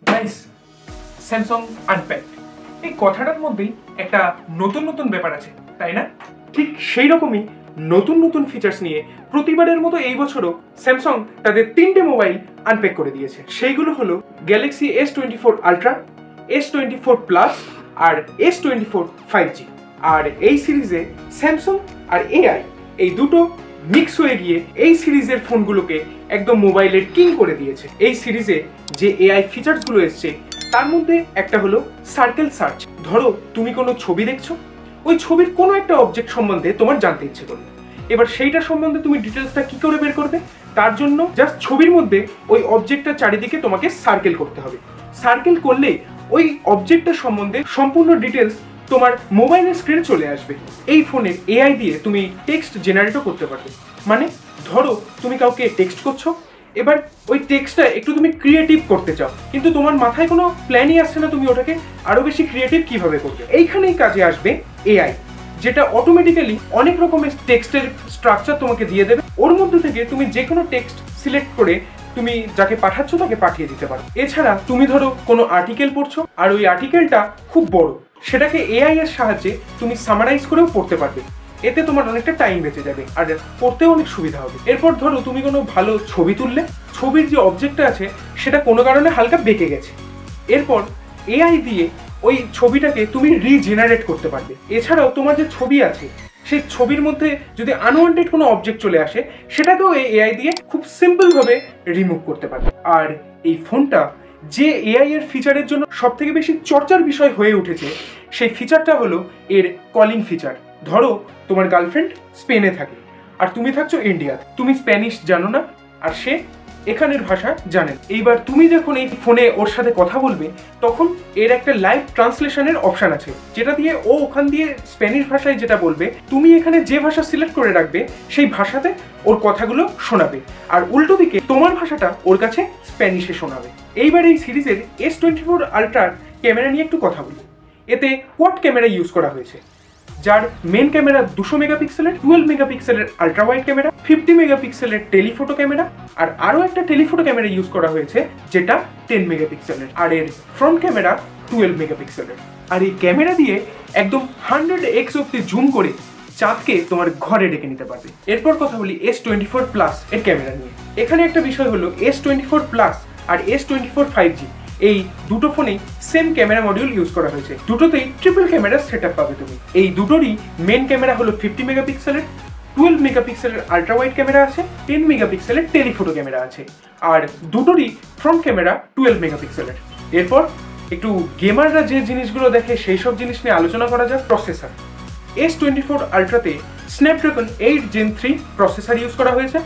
Guys, Samsung আনপ্যাকড এই কথাটার মধ্যেই একটা নতুন নতুন ব্যাপার আছে, তাই না? ঠিক সেই রকমই নতুন নতুন ফিচার্স নিয়ে প্রতিবারের মতো এই বছরও স্যামসাং তাদের 3টে মোবাইল আনপ্যাক করে দিয়েছে। সেইগুলো হলো Galaxy S24 Ultra, S24 Plus আর S24 5G। আর এই সিরিজে স্যামসাং আর এআই এই দুটো মিক্স হয়ে গিয়ে এই সিরিজের ফোনগুলোকে একদম মোবাইলের কিং করে দিয়েছে। এই সিরিজে যে এআই ফিচার্সগুলো এসছে তার মধ্যে একটা হলো সার্কেল সার্চ। ধরো তুমি কোনো ছবি দেখছো, ওই ছবির কোনো একটা অবজেক্ট সম্বন্ধে তোমার জানতে ইচ্ছে করলো, এবার সেইটা সম্বন্ধে তুমি ডিটেলসটা কি করে বের করবে? তার জন্য জাস্ট ছবির মধ্যে ওই অবজেক্টটার চারিদিকে তোমাকে সার্কেল করতে হবে। সার্কেল করলে ওই অবজেক্টটার সম্বন্ধে সম্পূর্ণ ডিটেলস তোমার মোবাইলের স্ক্রিনে চলে আসবে। এই ফোনের এআই দিয়ে তুমি টেক্সট জেনারেটও করতে পারবে। মানে ধরো তুমি কাউকে টেক্সট করছো, এবার ওই টেক্সটটা একটু তুমি ক্রিয়েটিভ করতে চাও, কিন্তু তোমার মাথায় কোনো প্ল্যানই আসছে না তুমি ওটাকে আরো বেশি ক্রিয়েটিভ কিভাবে করবে। এইখানেই কাজে আসবে এআই, যেটা অটোমেটিক্যালি অনেক রকমের টেক্সটের স্ট্রাকচার তোমাকে দিয়ে দেবে। ওর মধ্যে থেকে তুমি যে কোনো টেক্সট সিলেক্ট করে তুমি যাকে পাঠাচ্ছ তাকে পাঠিয়ে দিতে পারো। এছাড়া তুমি ধরো কোনো আর্টিকেল পড়ছো আর ওই আর্টিকেলটা খুব বড়, সেটাকে এআই এর সাহায্যে তুমি সামারাইজ করেও পড়তে পারবে। এতে তোমার অনেকটা টাইম বেঁচে যাবে আর পড়তেও অনেক সুবিধা হবে। এরপর ধরো তুমি কোনো ভালো ছবি তুললে, ছবির যে অবজেক্টটা আছে সেটা কোনো কারণে হালকা বেঁকে গেছে, এরপর এআই দিয়ে ওই ছবিটাকে তুমি রিজেনারেট করতে পারবে। এছাড়াও তোমার যে ছবি আছে সেই ছবির মধ্যে যদি আনওয়ান্টেড কোনো অবজেক্ট চলে আসে সেটাকেও এই এআই দিয়ে খুব সিম্পলভাবে রিমুভ করতে পারবে। আর এই ফোনটা যে এআই এর ফিচারের জন্য সব থেকে বেশি চর্চার বিষয় হয়ে উঠেছে সেই ফিচারটা হলো এর কলিং ফিচার। ধরো তোমার গার্লফ্রেন্ড স্পেনে থাকে আর তুমি থাকছো ইন্ডিয়াতে, তুমি স্প্যানিশ জানো না আর সে এখানের ভাষা জানেন। এইবার তুমি যখন এই ফোনে ওর সাথে কথা বলবে তখন এর একটা লাইভ ট্রান্সলেশনের অপশন আছে, যেটা দিয়ে ও ওখান দিয়ে স্প্যানিশ ভাষায় যেটা বলবে তুমি এখানে যে ভাষা সিলেক্ট করে রাখবে সেই ভাষাতে ওর কথাগুলো শোনাবে, আর উল্টো দিকে তোমার ভাষাটা ওর কাছে স্প্যানিশে শোনাবে। এইবার এই সিরিজের S24 আলট্রার ক্যামেরা নিয়ে একটু কথা বলি। এতে কোয়াড ক্যামেরা ইউজ করা হয়েছে, যার মেন ক্যামেরা 200 মেগাপিক্সেলের, 12 মেগাপিক্সেলের আলট্রা ওয়াইড ক্যামেরা, 50 মেগাপিক্সেলের টেলিফোটো ক্যামেরা, আর আরও একটা টেলিফোটো ক্যামেরা ইউজ করা হয়েছে যেটা 10 মেগাপিক্সেলের, আর এর ফ্রন্ট ক্যামেরা 12 মেগাপিক্সেলের। আর এই ক্যামেরা দিয়ে একদম 100x অব্দি জুম করে চাঁদকে তোমার ঘরে ডেকে নিতে পারবে। এরপর কথা বলি S24 প্লাস এর ক্যামেরা নিয়ে। এখানে একটা বিষয় হলো S24 প্লাস আর S24 5G এই দুটো ফোনেই সেম ক্যামেরা মডিউল ইউজ করা হয়েছে। দুটোতেই ট্রিপল ক্যামেরা সেটআপ পাবে তুমি। এই দুটোরই মেন ক্যামেরা হলো 50 মেগাপিক্সেলের, 12 মেগাপিক্সেলের আলট্রা ওয়াইড ক্যামেরা আছে, 10 মেগাপিক্সেলের টেলিফোটো ক্যামেরা আছে, আর দুটোরই ফ্রন্ট ক্যামেরা 12 মেগাপিক্সেলের। এরপর একটু গেমাররা যে জিনিসগুলো দেখে সেই সব জিনিস নিয়ে আলোচনা করা যাক। প্রসেসর S24 আলট্রাতে স্ন্যাপড্রাগন 8 Gen 3 প্রসেসর ইউজ করা হয়েছে,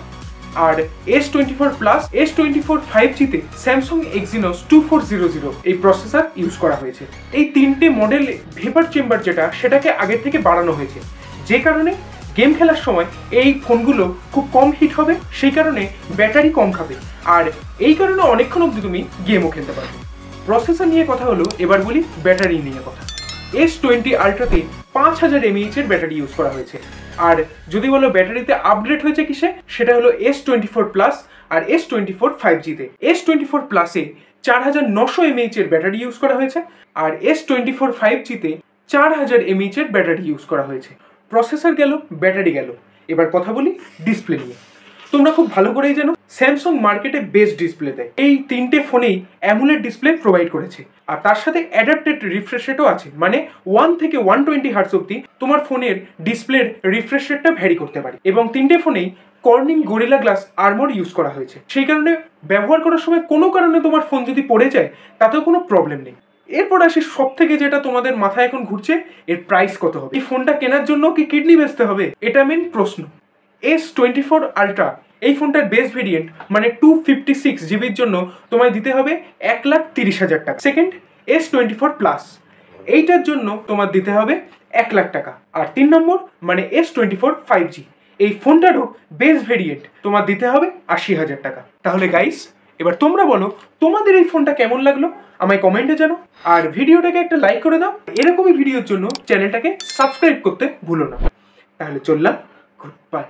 আর S24 প্লাস S24 5G-তে স্যামসাং এক্সিনোস 2400 এই প্রসেসর ইউজ করা হয়েছে। এই তিনটে মডেল ভেপার চেম্বার যেটা সেটাকে আগের থেকে বাড়ানো হয়েছে, যে কারণে গেম খেলার সময় এই ফোনগুলো খুব কম হিট হবে, সেই কারণে ব্যাটারি কম খাবে, আর এই কারণে অনেকক্ষণ অবধি তুমি গেমও খেলতে পারবে। প্রসেসর নিয়ে কথা হলো, এবার বলি ব্যাটারি নিয়ে কথা। S20 আলট্রাতে 5000 mAh এর ব্যাটারি ইউজ করা হয়েছে, আর যদি বলো ব্যাটারিতে আপগ্রেড হয়েছে কিসে, সেটা হলো S24 প্লাস আর S24 5G-তে। S24 প্লাসে 4900 mAh এর ব্যাটারি ইউজ করা হয়েছে, আর S24 5G-তে 4000 mAh এর ব্যাটারি ইউজ করা হয়েছে। প্রসেসর গেল, ব্যাটারি গেল, এবার কথা বলি ডিসপ্লে নিয়ে। তোমরা খুব ভালো করেই জানো স্যামসাং মার্কেটে বেস্ট ডিসপ্লে দেয়। এই তিনটে ফোনেই অ্যামোলেড ডিসপ্লে প্রোভাইড করেছে, আর তার সাথে অ্যাডাপ্টেড রিফ্রেশ রেটও আছে, মানে 1 থেকে 120 হার্টজ অব্দি তোমার ফোনের ডিসপ্লের রিফ্রেশ রেটটা ভ্যারি করতে পারে। এবং তিনটে ফোনেই Corning gorilla glass armour use করা হয়েছে, সেই কারণে ব্যবহার করার সময় কোনো কারণে তোমার ফোন যদি পড়ে যায় তাতেও কোনো প্রবলেম নেই। এরপর আসি সব থেকে যেটা তোমাদের মাথায় এখন ঘুরছে, এর প্রাইস কত হবে। এই ফোনটা কেনার জন্য কি কিডনি বেচতে হবে, এটা মেন প্রশ্ন। S24 আলট্রা এই ফোনটার বেস ভেরিয়েন্ট মানে 256 জিবির জন্য তোমায় দিতে হবে 1,30,000 টাকা। সেকেন্ড S24 প্লাস এইটার জন্য তোমার দিতে হবে 1 লাখ টাকা। আর 3 নম্বর মানে S24 5G এই ফোনটারও বেস ভেরিয়েন্ট তোমার দিতে হবে 80,000 টাকা। তাহলে গাইস, এবার তোমরা বলো তোমাদের এই ফোনটা কেমন লাগলো, আমায় কমেন্টে জানো, আর ভিডিওটাকে একটা লাইক করে দাও। এরকমই ভিডিওর জন্য চ্যানেলটাকে সাবস্ক্রাইব করতে ভুলো না। তাহলে চললাম, গুড বাই।